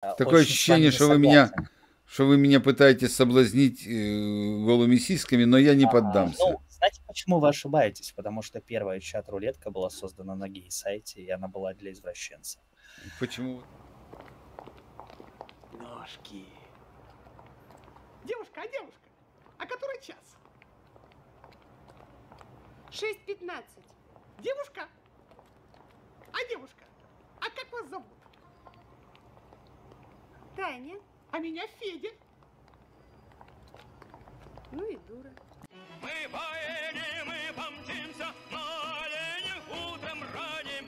Такое Очень с вами ощущение, не согласен. что вы меня пытаетесь соблазнить голыми сиськами, но я не поддамся. Ну, знаете, почему вы ошибаетесь? Потому что первая чат-рулетка была создана на гей-сайте, и она была для извращенцев. Почему? Ножки. Девушка, а который час? 6:15. Девушка? Девушка, а как вас зовут? Таня. А меня Федя. Ну и дура. Мы поедем и помчимся на оленях утром ранним.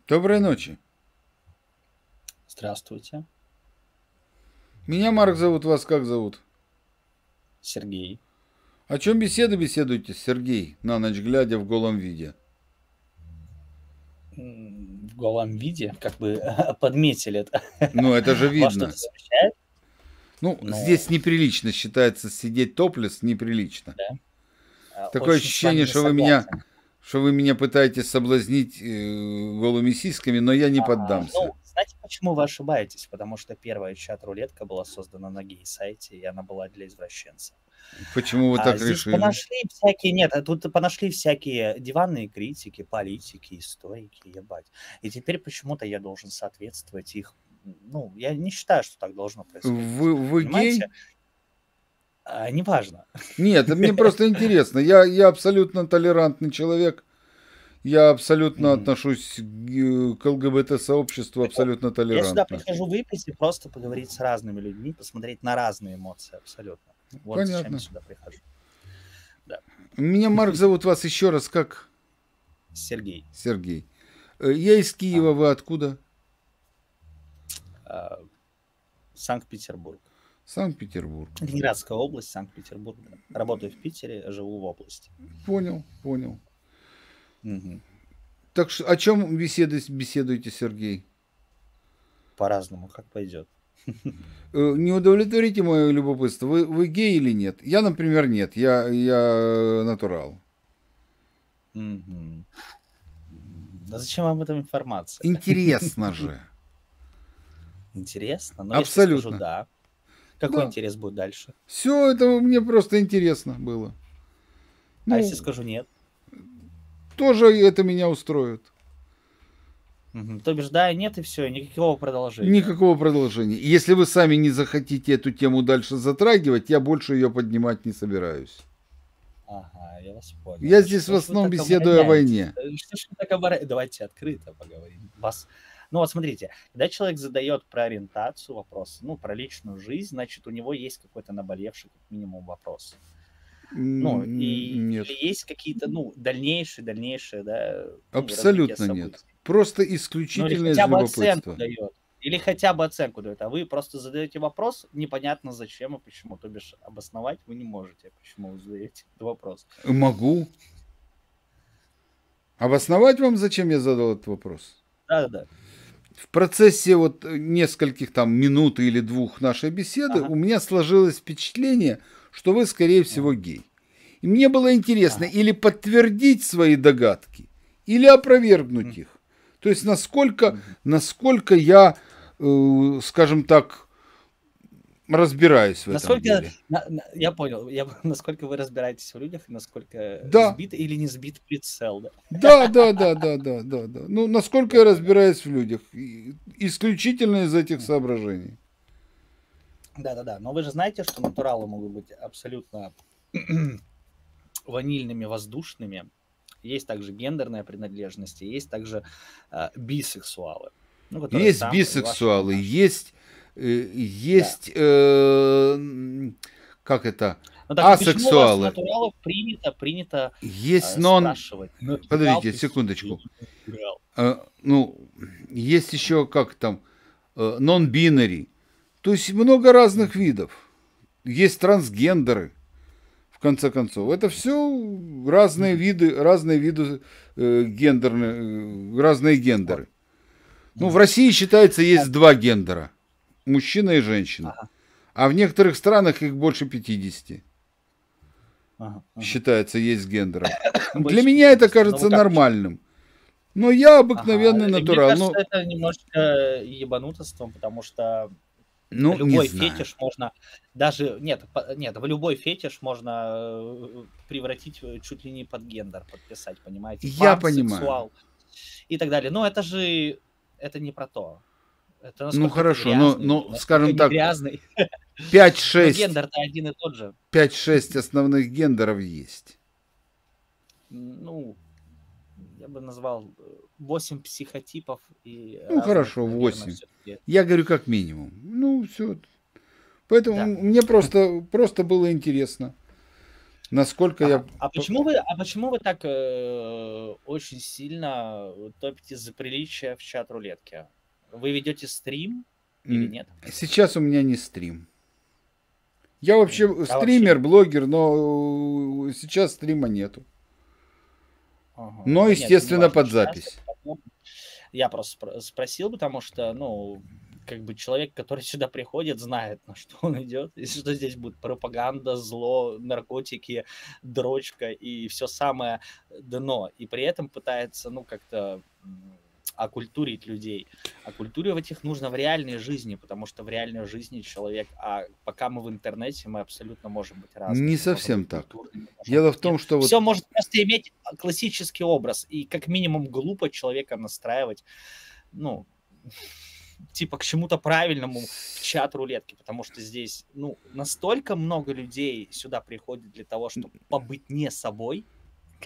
Доброй ночи. Здравствуйте, Меня Марк зовут, вас как зовут? Сергей. О чем беседуете, Сергей, на ночь глядя в голом виде? В голом виде, как бы подметили это. Ну, это же Вас видно. что-то смущает? Ну, Ну, здесь неприлично считается сидеть топлес, неприлично. да. Такое Очень с вами ощущение, не что согласен. вы меня пытаетесь соблазнить голыми сиськами, но я не поддамся. Ну, знаете, почему вы ошибаетесь? Потому что первая чат-рулетка была создана на гей-сайте, и она была для извращенцев. Почему вы так Здесь решили? тут понашли всякие диванные критики, политики, историки, ебать. И теперь почему-то я должен соответствовать их. Ну, я не считаю, что так должно происходить. Вы гей? Понимаете? Неважно. Нет, мне просто интересно. Я абсолютно толерантный человек. Я абсолютно отношусь к ЛГБТ-сообществу абсолютно Я сюда толерантно. прихожу выпить и просто поговорить с разными людьми, посмотреть на разные эмоции абсолютно. Вот зачем Понятно. я сюда прихожу. Меня Марк зовут, вас еще раз как? Сергей. Сергей. Я из Киева, вы откуда? Санкт-Петербург. Санкт-Петербург. Ленинградская область, Санкт-Петербург. Работаю в Питере, живу в области. Понял. Мгм. Так что о чем беседуете, Сергей? По-разному, как пойдет. Не удовлетворите мое любопытство. Вы гей или нет? Я, например, нет. Я натурал. Мгм. Да зачем вам эта информация? Интересно же. Интересно? Но если Абсолютно. скажу да, какой Да. интерес будет дальше? Все это мне просто интересно было. А если скажу нет? Тоже это меня устроит. То бишь да и нет, и все, никакого продолжения. Никакого продолжения. Если вы сами не захотите эту тему дальше затрагивать, я больше ее поднимать не собираюсь. Ага, я вас понял. Я здесь Что в ж вы основном так беседую о войне. обороняетесь? Что ж вы так обороняетесь? Давайте открыто поговорим. Ну вот смотрите, когда человек задает про ориентацию вопрос, ну, про личную жизнь, значит, у него есть какой-то наболевший, как минимум, вопрос. Ну, Нет. или есть какие-то, ну, дальнейшие, да, Абсолютно развитие нет. событий. Просто Ну, или исключительно из хотя бы оценку любопытства. дает. Или хотя бы оценку дает, а вы просто задаете вопрос, непонятно зачем и почему. То бишь обосновать вы не можете, почему вы задаете этот вопрос. Могу. Обосновать вам, зачем я задал этот вопрос? Да. В процессе вот нескольких там минут или двух нашей беседы у меня сложилось впечатление, что вы, скорее всего, гей. И мне было интересно или подтвердить свои догадки, или опровергнуть их. То есть насколько я, скажем так, разбираюсь в этом деле. Я понял, насколько вы разбираетесь в людях, насколько Да. сбит или не сбит прицел. Да? Да. Ну, насколько я разбираюсь в людях. Исключительно из этих соображений. Да. Но вы же знаете, что натуралы могут быть абсолютно ванильными, воздушными. Есть также гендерная принадлежность, и есть также бисексуалы. Ну, которые Есть там, бисексуалы, есть как это, ну, так почему у вас асексуалы. натуралов принято Есть спрашивать? Подождите, секундочку. Ну, есть еще как там, нон-бинари. То есть много разных видов. Есть трансгендеры, в конце концов. Это все разные виды гендерные, разные гендеры. Ну, в России считается, есть два гендера. Мужчина и женщина. А в некоторых странах их больше 50. Считается, есть гендером. Для меня это кажется нормальным. Но я Ага. обыкновенный И мне натурал. кажется, Ну, это немножечко ебанутоством, потому что ну, не любой знаю. фетиш можно даже... Нет, в любой фетиш можно превратить чуть ли не под гендер, подписать, понимаете? Я понимаю. Пансексуал и так далее. Но это же... Это не про то. Это Ну, насколько ты хорошо, грязный, но, насколько скажем не так, грязный. Но 5-6 гендер-то один и тот же. 5-6 основных гендеров есть. Ну, я бы назвал 8 психотипов и Ну, разных, хорошо, наверное, 8. все-таки. Я говорю как минимум. Ну, все. Поэтому Да. мне просто было интересно, насколько я... А почему вы так очень сильно топите за приличие в чат-рулетке? Вы ведете стрим или М, нет? Сейчас у меня не стрим. Я вообще А вообще стример, нет? блогер, но сейчас стрима нету. Ага. Но, Да нет, естественно, неважно, под сейчас запись. это потом. Я просто спросил, потому что, ну, как бы человек, который сюда приходит, знает, на что он идет, и что здесь будет пропаганда, зло, наркотики, дрочка и все самое дно. И при этом пытается, ну, как-то окультурить людей. Окультуривать их нужно в реальной жизни, потому что в реальной жизни человек, а пока мы в интернете, мы абсолютно можем быть разными. Не Можем совсем быть так. культурными, можем Дело в быть том, нет. что вот Все может просто иметь классический образ, и как минимум глупо человека настраивать, ну, типа к чему-то правильному в чат рулетки, потому что здесь, ну, настолько много людей сюда приходит для того, чтобы побыть не собой,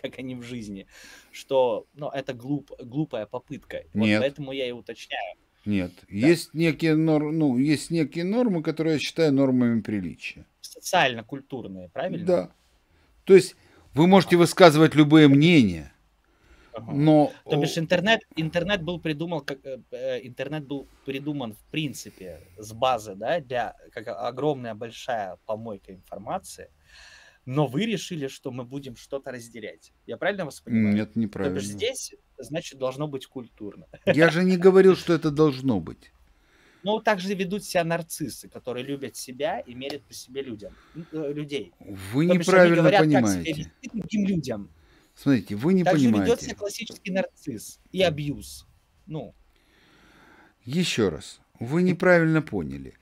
как они в жизни, что, ну, это глупая попытка. Вот нет, поэтому я и уточняю. нет. Да. Есть некие нормы, которые я считаю нормами приличия. Социально-культурные, правильно? Да. То есть вы можете высказывать любые мнения, Ага. но То бишь интернет был придуман в принципе с базы, да, для как огромная большая помойка информации, но вы решили, что мы будем что-то разделять. Я правильно вас понимаю? нет, То бишь неправильно. здесь, значит, должно быть культурно. Я же не говорил, что это должно быть. Ну, так же ведут себя нарциссы, которые любят себя и мерят по себе людей. Вы То бишь они неправильно говорят, как себя понимаете. вести другим людям. Смотрите, вы не Так же ведет себя понимаете. классический нарцисс и абьюз. Ну, Еще раз, вы неправильно поняли.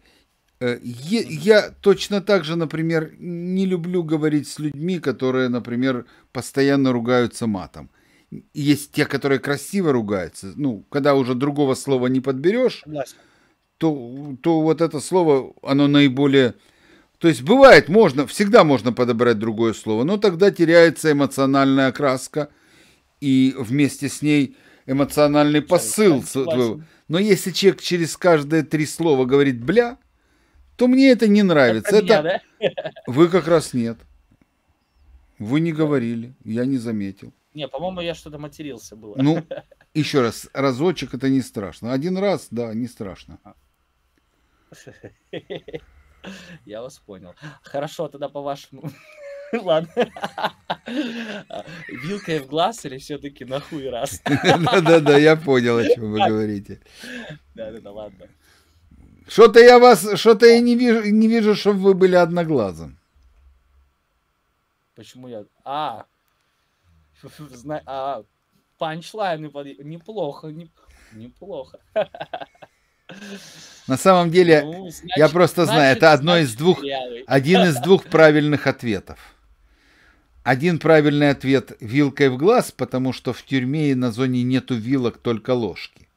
Я точно так же, например, не люблю говорить с людьми, которые, например, постоянно ругаются матом. Есть те, которые красиво ругаются. Ну, когда уже другого слова не подберешь, согласен. то вот это слово, оно наиболее... То есть бывает, всегда можно подобрать другое слово, но тогда теряется эмоциональная окраска, и вместе с ней эмоциональный посыл. Согласен. Но если человек через каждые 3 слова говорит «бля», то мне это не Это нравится. про меня, Это да? вы как раз нет. Вы не говорили, я не заметил. Не, по-моему, я что-то матерился было. Ну, еще раз, разочек это не страшно. 1 раз, да, не страшно. Я вас понял. Хорошо, тогда по-вашему... Ладно. Вилкой в глаз или все-таки на хуй раз? Да-да-да, я понял, о чем вы говорите. Да-да-да, ладно. Что-то я не вижу, чтобы вы были одноглазым. Почему я... панчлайны неплохо, неплохо. На самом деле, Ну, я просто знаю, это один из 2 правильных ответов. Один правильный ответ — вилкой в глаз, потому что в тюрьме и на зоне нету вилок, только ложки.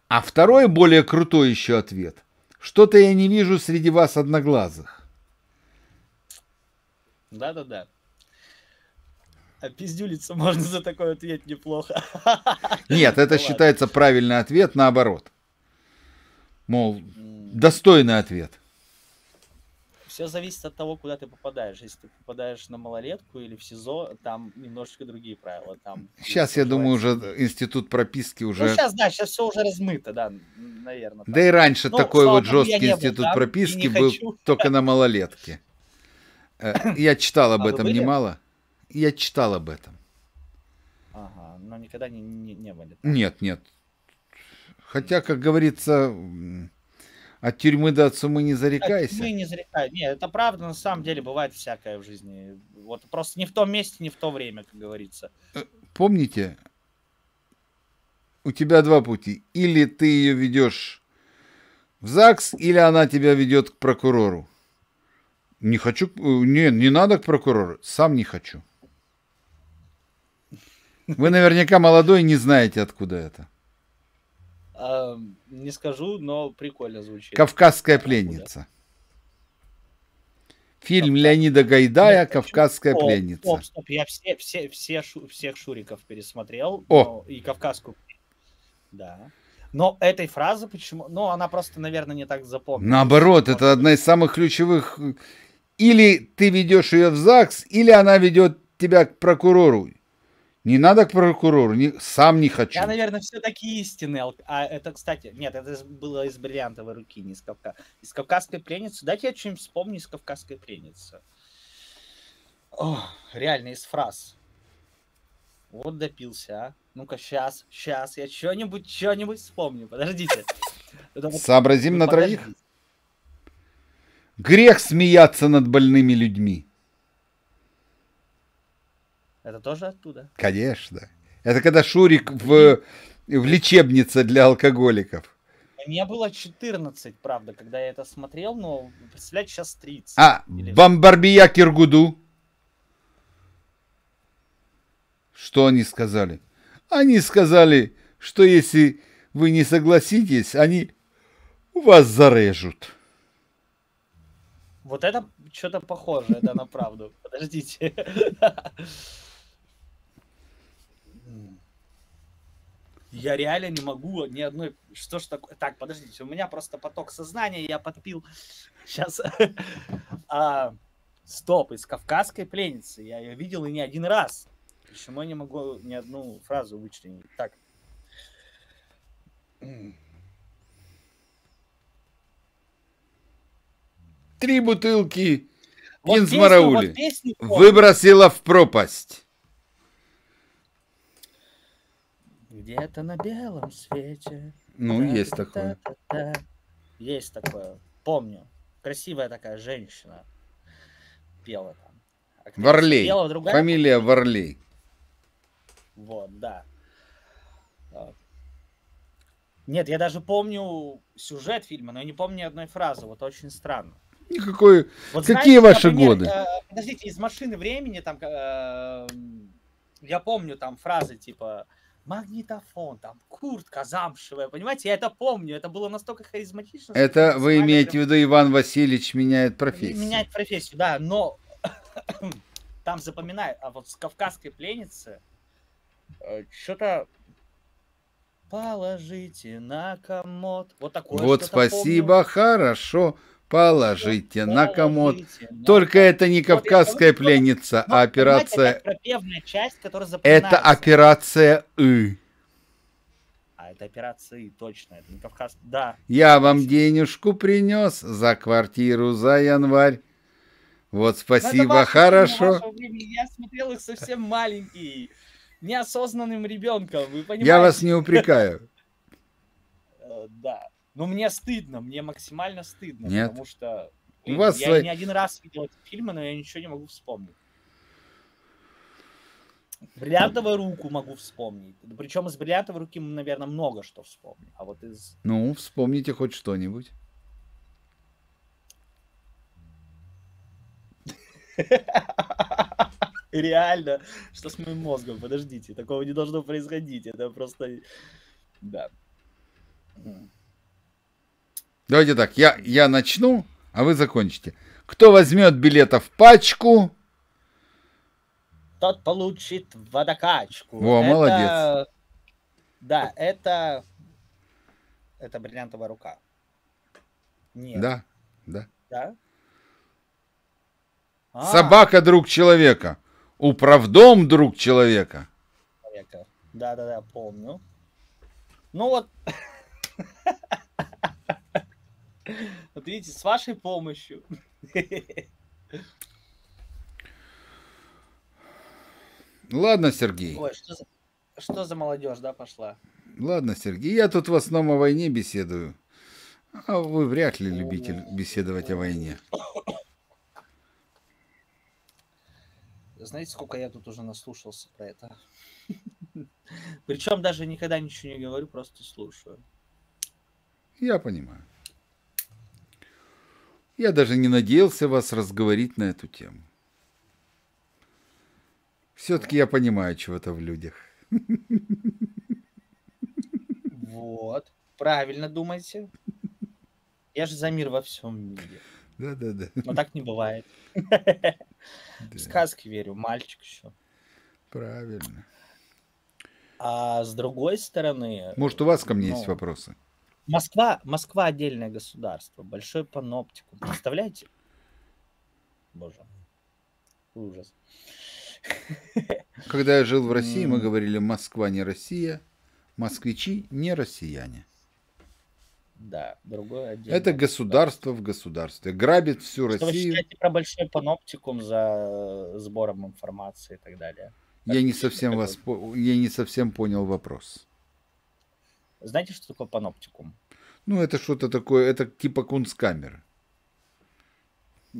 А второй, более крутой еще ответ. Что-то я не вижу среди вас одноглазых. Да-да-да. А пиздюлиться можно за такой ответ неплохо. Нет, это Ну ладно. считается правильный ответ, наоборот. Мол, достойный ответ. Все зависит от того, куда ты попадаешь. Если ты попадаешь на малолетку или в СИЗО, там немножечко другие правила. Там, Сейчас, если я думаю, уже желаете- институт прописки Ну, уже... сейчас все уже размыто, да, наверное. Да и раньше Ну, такой слава вот богу, я жесткий не был институт там и прописки не был хочу. только на малолетке. Я читал об А вы этом были? немало. Я читал об этом. Ага, но никогда не были. там. Нет. Хотя, как говорится, от тюрьмы до отсумы не зарекайся. Мы не зарекаем. Нет, это правда, на самом деле бывает всякое в жизни. Вот просто не в том месте, не в то время, как говорится. Помните, у тебя два пути. Или ты ее ведешь в ЗАГС, или она тебя ведет к прокурору. Не хочу, не надо к прокурору, сам не хочу. Вы наверняка молодой, не знаете, откуда это. Не скажу, но прикольно звучит. «Кавказская Откуда? пленница». Фильм Леонида Гайдая «Кавказская Стоп, пленница». стоп, я всех Шуриков пересмотрел. О! И Кавказскую. Да. Но этой фразы почему... Ну, она просто, наверное, не так запомнилась. Наоборот, это одна из самых ключевых. Или ты ведешь ее в ЗАГС, или она ведет тебя к прокурору. Не надо к прокурору, сам не хочу. Я, наверное, все-таки истинный. А это, кстати, нет, это было из «Бриллиантовой руки», не из Кавказа. Из «Кавказской пленницы». Дайте я что-нибудь вспомню из «Кавказской пленницы». О, реально, из фраз. Вот допился, а. Ну-ка, сейчас, я что-нибудь вспомню. Подождите. Сообразим на троих. Грех смеяться над больными людьми. Это тоже оттуда? Конечно. Это когда Шурик в лечебнице для алкоголиков. Мне было 14, правда, когда я это смотрел, но, представляете, сейчас 30. Бамбарбия Киргуду. Что они сказали? Они сказали, что если вы не согласитесь, они вас зарежут. Вот это что-то похоже, это на правду. Подождите. Я реально не могу ни одной... Что ж такое? Так, подождите, у меня просто поток сознания, я подпил. Сейчас. Стоп, из «Кавказской пленницы». Я ее видел и не один раз. Почему я не могу ни одну фразу вычленить? Так. Три бутылки Вот Кинзмараули песню помню. выбросила в пропасть. Где-то на белом свете. Ну, есть такое. Есть такое. Помню. Красивая такая женщина пела там. Актриса Варлей. пела, другая... Фамилия Варлей. Вот, да. Нет, я даже помню сюжет фильма, но я не помню ни одной фразы. Вот очень странно. Никакой. Вот Какие знаете, ваши например, годы? Подождите, из «Машины времени» там, я помню там фразы типа магнитофон, там куртка замшевая, понимаете, я это помню, это было настолько харизматично. Это вы имеете в виду Иван Васильевич меняет профессию? Меняет профессию, да, но там запоминаю, а вот с «Кавказской пленницы» что-то положите на комод. Вот такое. Вот спасибо, помню. хорошо. Положите на комод. На... Только это не «Кавказская вот, пленница», а операция... Это пропевная часть, которая запоминается. Это операция «И». А это операция «И», точно. Это не «Кавказ». Да. Я вам денежку принес за квартиру за январь. Вот спасибо, хорошо. Я смотрел их совсем маленький, неосознанным ребенком. Вы понимаете? Я вас не упрекаю. Да. Но мне стыдно, мне максимально стыдно, Нет. потому что У вас я не один раз видел эти фильмы, но я ничего не могу вспомнить. «Бриллиантовую руку» могу вспомнить. Причем из «Бриллиантовой руки», наверное, много что вспомню. А вот из... Ну, вспомните хоть что-нибудь. Реально, что с моим мозгом? Подождите, такого не должно происходить. Это просто... Да. Давайте так, я начну, а вы закончите. Кто возьмет билетов в пачку? Тот получит водокачку. Во, молодец. Да, это «Бриллиантовая рука». Нет. Да, да. Да? Собака друг человека. Управдом друг человека. Да, помню. Ну вот. Вот видите, с вашей помощью. Ладно, Сергей. Ой, что за молодежь, да, пошла? Ладно, Сергей, я тут в основном о войне беседую. А вы вряд ли любитель беседовать о войне. Знаете, сколько я тут уже наслушался про это? Причем даже никогда ничего не говорю, просто слушаю. Я понимаю. Я даже не надеялся вас разговорить на эту тему. Все-таки я понимаю чего-то в людях. Вот. Правильно думаете. Я же за мир во всем мире. Да-да-да. Но так не бывает. В сказки верю, мальчик еще. Правильно. А с другой стороны, Может, у вас ко мне есть ну, вопросы? Москва отдельное государство, большой паноптикум. Представляете? Боже, ужас. Когда я жил в России, мы говорили: Москва не Россия, москвичи не россияне. Да, другое отдельное Это государство в государстве. Грабит всю Что вы Россию. считаете про большой паноптикум за сбором информации и так далее? Я не совсем я не совсем понял вопрос. Знаете, что такое паноптикум? Ну, это что-то такое, это типа кунсткамеры.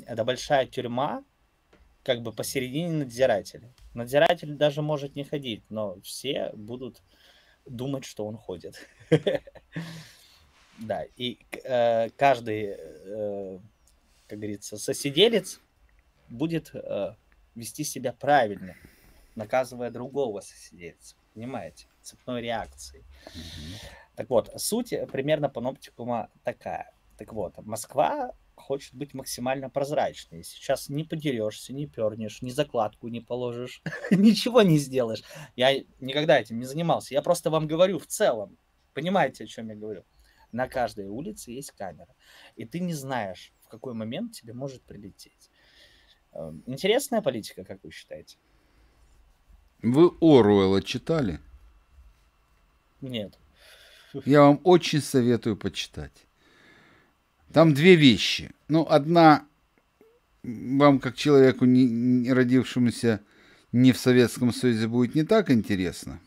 Это большая тюрьма, как бы посередине надзирателя. Надзиратель даже может не ходить, но все будут думать, что он ходит. Да, и каждый, как говорится, соседелец будет вести себя правильно, наказывая другого соседельца. Понимаете? Цепной реакции. Так вот, суть примерно паноптикума такая. Так вот, Москва хочет быть максимально прозрачной. Сейчас не подерешься, не пернешь, ни закладку не положишь, ничего не сделаешь. Я никогда этим не занимался. Я просто вам говорю в целом. Понимаете, о чем я говорю? На каждой улице есть камера. И ты не знаешь, в какой момент тебе может прилететь. Интересная политика, как вы считаете? Вы Оруэлла читали? Нет. Я вам очень советую почитать. Там две вещи. Ну, одна вам, как человеку, не родившемуся не в Советском Союзе, будет не так интересна.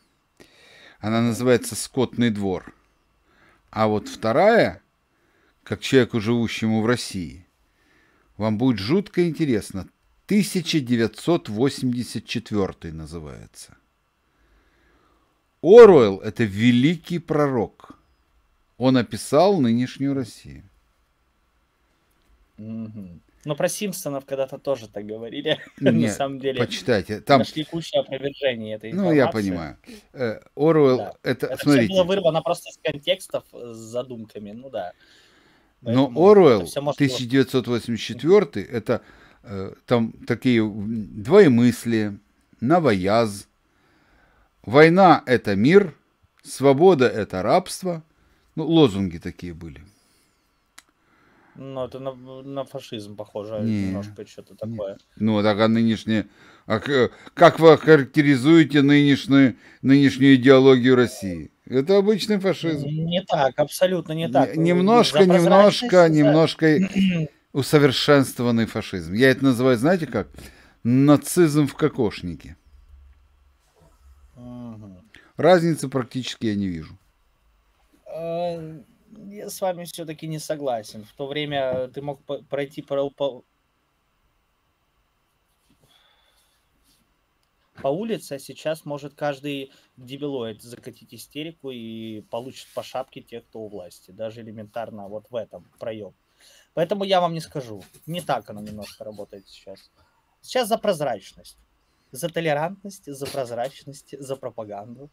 Она называется «Скотный двор». А вот вторая, как человеку, живущему в России, вам будет жутко интересно. 1984 называется. Оруэлл – это великий пророк. Он описал нынешнюю Россию. Но про Симпсонов когда-то тоже так говорили. На Нет, самом деле почитайте. Там, нашли кучу опровержений этой ну, информации. я понимаю. Оруэлл, Да. это, Это все смотрите, было вырвано просто из контекстов с задумками. Ну да. но Поэтому Оруэлл, это всё можно 1984, это там такие двоемыслие, новояз. Война – это мир, свобода – это рабство. Ну, лозунги такие были. Ну, это на фашизм похоже Не, немножко, что-то такое. Ну, так а нынешнее... как вы характеризуете нынешнюю идеологию России? Это обычный фашизм. Не так, абсолютно не так. Немножко За прозрачность, усовершенствованный фашизм. Я это называю, знаете как? Нацизм в кокошнике. Разницы практически я не вижу. Я с вами все-таки не согласен. В то время ты мог пройти по улице, а сейчас может каждый дебилоид закатить истерику и получит по шапке тех, кто у власти. Даже элементарно вот в этом проем. Поэтому я вам не скажу. Не так оно немножко работает сейчас. Сейчас за прозрачность. За толерантность, за прозрачность, за пропаганду,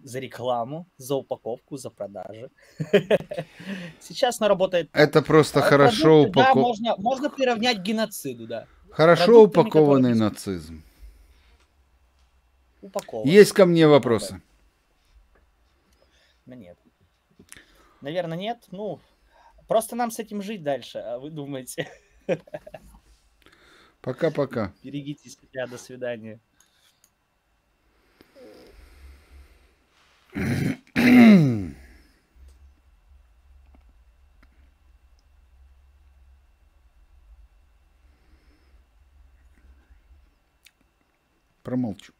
за рекламу, за упаковку, за продажи. Сейчас она работает. Это просто хорошо упакованный. Да, можно приравнять к геноциду, да. Хорошо упакованный нацизм. Упакованный. Есть ко мне вопросы? Да нет. Наверное, нет. Ну, просто нам с этим жить дальше, а вы думаете? Пока-пока. Берегите себя, до свидания. Промолчу.